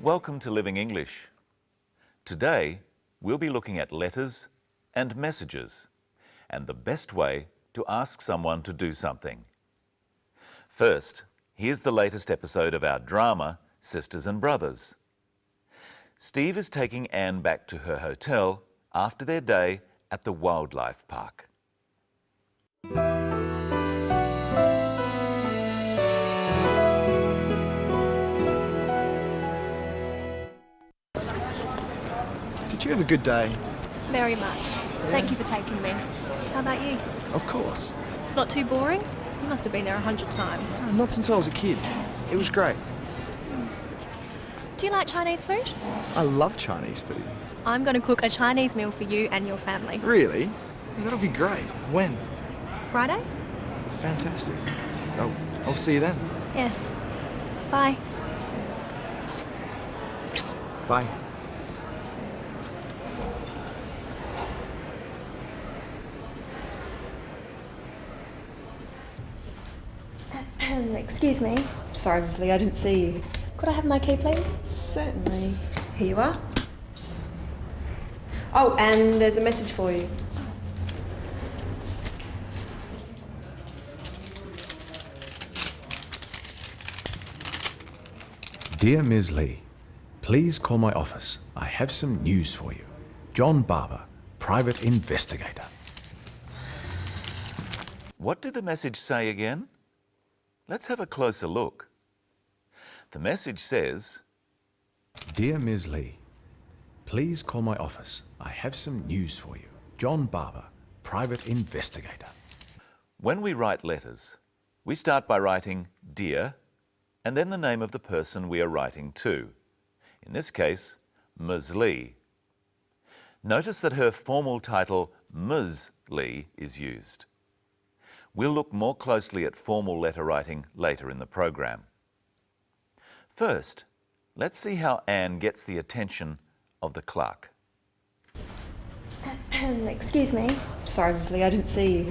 Welcome to Living English. Today, we'll be looking at letters and messages and the best way to ask someone to do something. First, here's the latest episode of our drama, Sisters and Brothers. Steve is taking Anne back to her hotel after their day at the wildlife park. Did you have a good day? Very much. Thank you for taking me. How about you? Of course. Not too boring? You must have been there 100 times. Not since I was a kid. It was great. Do you like Chinese food? I love Chinese food. I'm going to cook a Chinese meal for you and your family. Really? That'll be great. When? Friday? Fantastic. Oh, I'll see you then. Yes. Bye. Bye. Excuse me. Sorry, Miss Lee, I didn't see you. Could I have my key, please? Certainly. Here you are. Oh, and there's a message for you. Dear Ms. Lee, please call my office. I have some news for you. John Barber, private investigator. What did the message say again? Let's have a closer look. The message says, Dear Ms. Lee, please call my office. I have some news for you. John Barber, private investigator. when we write letters, we start by writing Dear and then the name of the person we are writing to. In this case, Ms. Lee. Notice that her formal title, Ms. Lee, is used. We'll look more closely at formal letter writing later in the program. First, let's see how Anne gets the attention of the clerk. Excuse me. Sorry, Miss Lee, I didn't see you.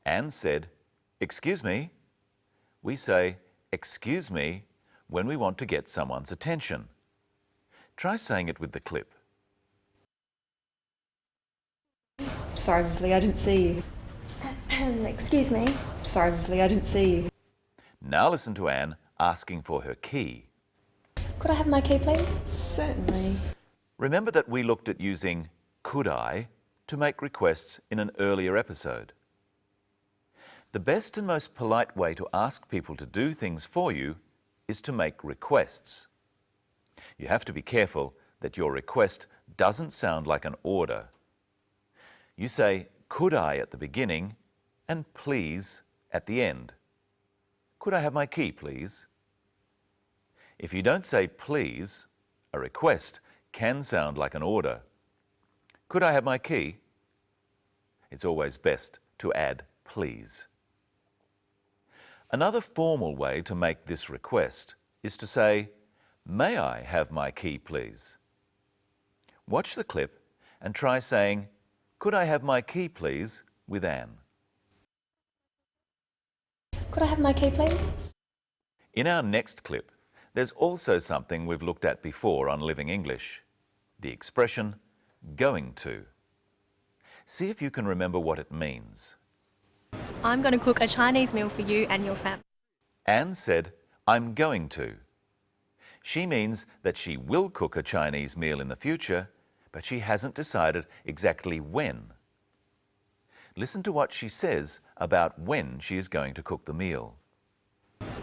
Anne said, "Excuse me." We say, "Excuse me," when we want to get someone's attention. Try saying it with the clip. Sorry, Miss Lee, I didn't see you. Excuse me. Sorry, Miss Lee, I didn't see you. Now listen to Anne asking for her key. Could I have my key, please? Certainly. Remember that we looked at using could I to make requests in an earlier episode. The best and most polite way to ask people to do things for you is to make requests. You have to be careful that your request doesn't sound like an order. You say could I at the beginning and please at the end. Could I have my key, please? If you don't say please, a request can sound like an order. Could I have my key? It's always best to add please. Another formal way to make this request is to say, may I have my key, please? Watch the clip and try saying, could I have my key, please, with Anne. Could I have my key, please? In our next clip, there's also something we've looked at before on Living English, the expression going to. See if you can remember what it means. I'm going to cook a Chinese meal for you and your family. Anne said, I'm going to. She means that she will cook a Chinese meal in the future, but she hasn't decided exactly when. Listen to what she says about when she is going to cook the meal.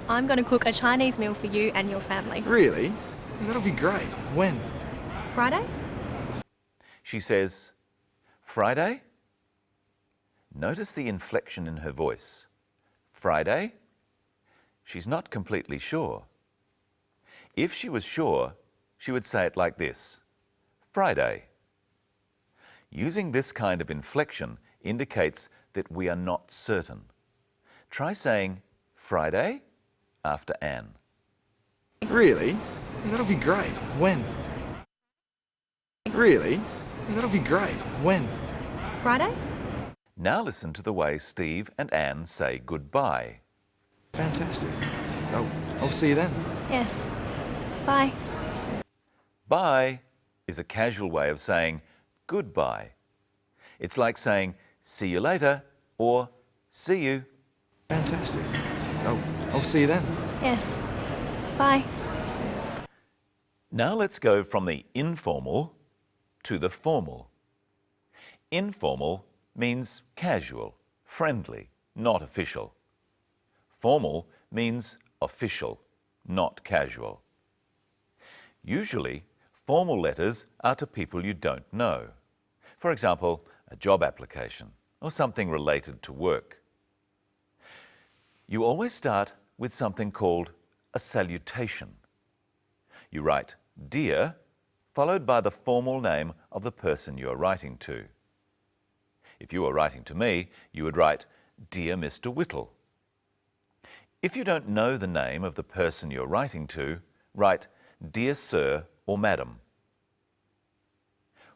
I'm going to cook a Chinese meal for you and your family. Really? That'll be great. When? Friday? She says, Friday? Notice the inflection in her voice. Friday? She's not completely sure. If she was sure, she would say it like this, Friday. Using this kind of inflection indicates that we are not certain. Try saying Friday after Anne. Really? That'll be great. When? Really? That'll be great. When? Friday? Now listen to the way Steve and Anne say goodbye. Fantastic. Oh, I'll see you then. Yes. Bye. Bye is a casual way of saying goodbye. It's like saying see you later or see you. Fantastic. Oh, I'll see you then. Yes. Bye. Now let's go from the informal to the formal. Informal means casual, friendly, not official. Formal means official, not casual. Usually, formal letters are to people you don't know. For example, a job application or something related to work. You always start with something called a salutation. You write "Dear," followed by the formal name of the person you are writing to. If you were writing to me, you would write "Dear Mr. Whittle." If you don't know the name of the person you're writing to, write "Dear Sir" or "Madam."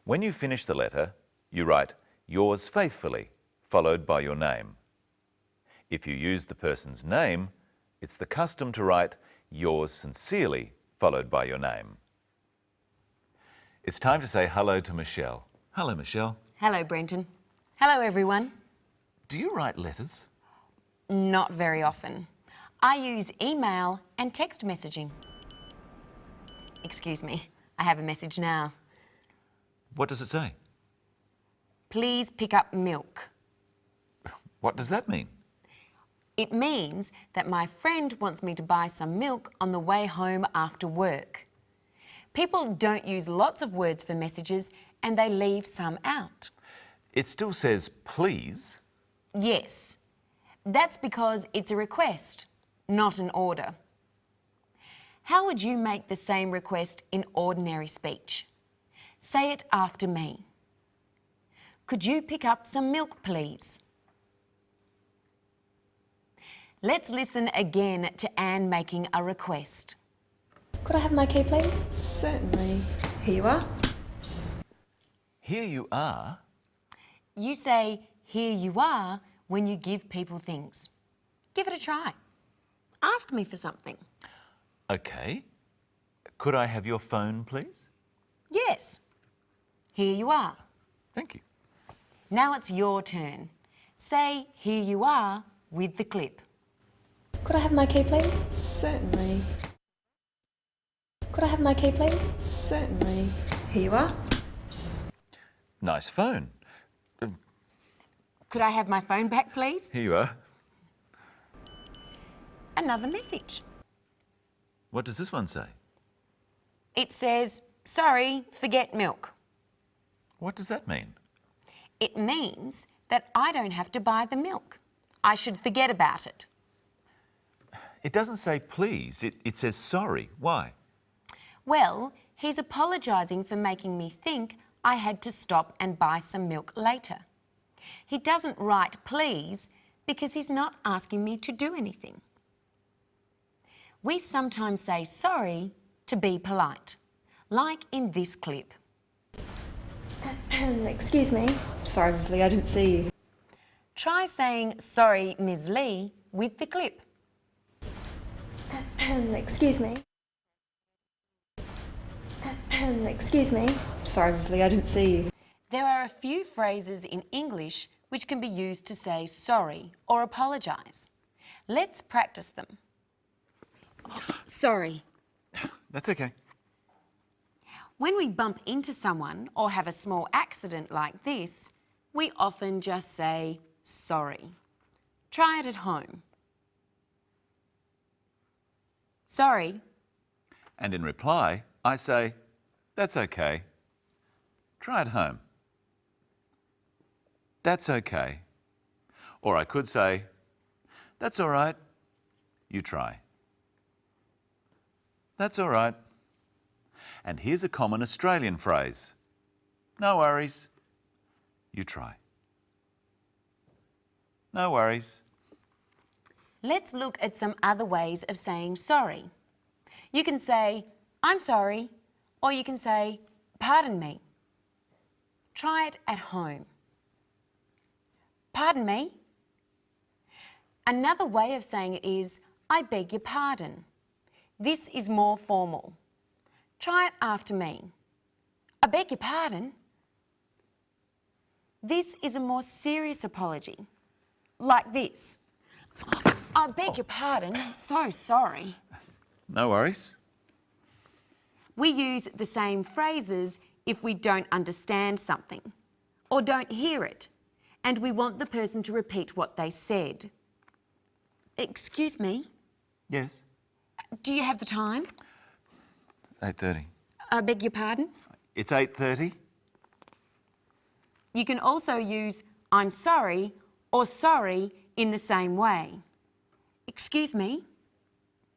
When you finish the letter, you write "Yours faithfully," followed by your name. If you use the person's name, it's the custom to write "Yours sincerely," followed by your name. It's time to say hello to Michelle. Hello, Michelle. Hello, Brenton. Hello, everyone. Do you write letters? Not very often. I use email and text messaging. Excuse me, I have a message now. What does it say? Please pick up milk. What does that mean? It means that my friend wants me to buy some milk on the way home after work. People don't use lots of words for messages and they leave some out. It still says please. Yes, that's because it's a request, not an order. How would you make the same request in ordinary speech? Say it after me. Could you pick up some milk, please? Let's listen again to Anne making a request. Could I have my key, please? Certainly. Here you are. Here you are. You say, here you are, when you give people things. Give it a try. Ask me for something. Okay. Could I have your phone, please? Yes. Here you are. Thank you. Now it's your turn. Say, here you are, with the clip. Could I have my key, please? Certainly. Could I have my key, please? Certainly. Here you are. Nice phone. Could I have my phone back, please? Here you are. Another message. What does this one say? It says, sorry, forget milk. What does that mean? It means that I don't have to buy the milk. I should forget about it. It doesn't say please, it says sorry. Why? Well, he's apologising for making me think I had to stop and buy some milk later. He doesn't write please because he's not asking me to do anything. We sometimes say sorry to be polite, like in this clip. Excuse me. Sorry, Ms. Lee, I didn't see you. Try saying sorry, Ms. Lee, with the clip. Excuse me. Excuse me. Sorry, Ms. Lee, I didn't see you. There are a few phrases in English which can be used to say sorry or apologise. Let's practice them. Sorry. That's okay. When we bump into someone or have a small accident like this, we often just say sorry. Try it at home. Sorry. And in reply, I say, that's okay. Try it home. That's okay. Or I could say, that's all right. You try. That's all right. And here's a common Australian phrase. No worries. You try. No worries. Let's look at some other ways of saying sorry. You can say, I'm sorry, or you can say, pardon me. Try it at home. Pardon me. Another way of saying it is, I beg your pardon. This is more formal. Try it after me. I beg your pardon. This is a more serious apology. Like this. I beg your pardon. I'm so sorry. No worries. We use the same phrases if we don't understand something or don't hear it and we want the person to repeat what they said. Excuse me, Yes. do you have the time? 8:30. I beg your pardon? It's 8:30. You can also use I'm sorry or sorry in the same way. Excuse me,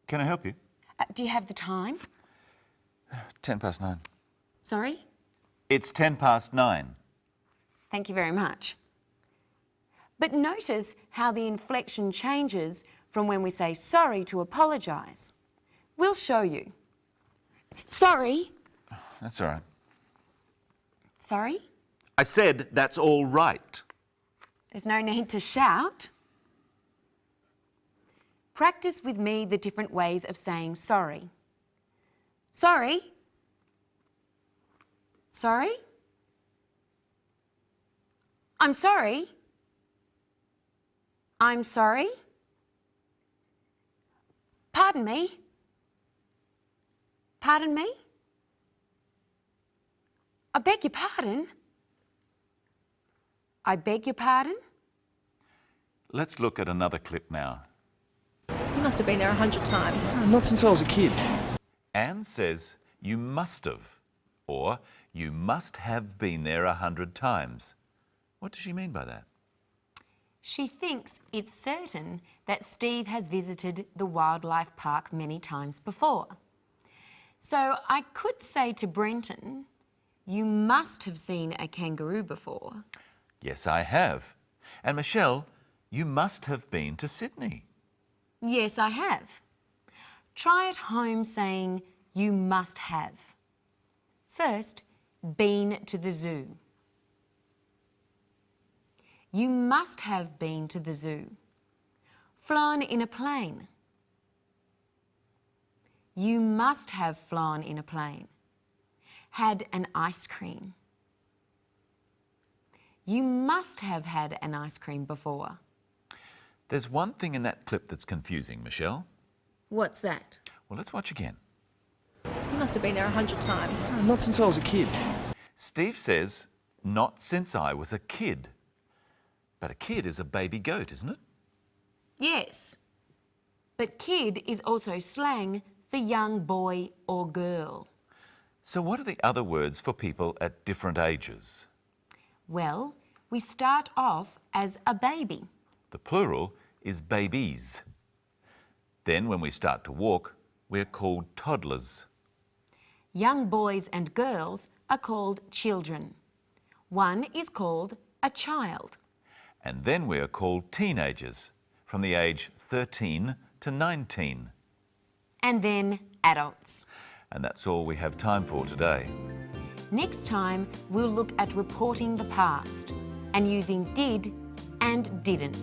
Can I help you? do you have the time? 9:10. Sorry? It's 9:10. Thank you very much. But notice how the inflection changes from when we say sorry to apologise. We'll show you. Sorry. That's all right. Sorry? I said that's all right. There's no need to shout. Practice with me the different ways of saying sorry. Sorry. Sorry. I'm sorry. I'm sorry. Pardon me. Pardon me. I beg your pardon. I beg your pardon. Let's look at another clip now. You must have been there 100 times. Not since I was a kid. Anne says you must have, or you must have been there 100 times. What does she mean by that? She thinks it's certain that Steve has visited the wildlife park many times before. So I could say to Brenton, you must have seen a kangaroo before. Yes, I have. And Michelle, you must have been to Sydney. Yes, I have. Try at home saying you must have. First, been to the zoo. You must have been to the zoo. Flown in a plane. You must have flown in a plane. Had an ice cream. You must have had an ice cream before. There's one thing in that clip that's confusing, Michelle. What's that? Well, let's watch again. You must have been there 100 times. Not since I was a kid. Steve says, not since I was a kid. But a kid is a baby goat, isn't it? Yes. But kid is also slang for young boy or girl. So what are the other words for people at different ages? Well, we start off as a baby. The plural is babies. Then when we start to walk, we're called toddlers. Young boys and girls are called children. One is called a child. And then we are called teenagers, from the age 13 to 19. And then adults. And that's all we have time for today. Next time, we'll look at reporting the past and using did and didn't.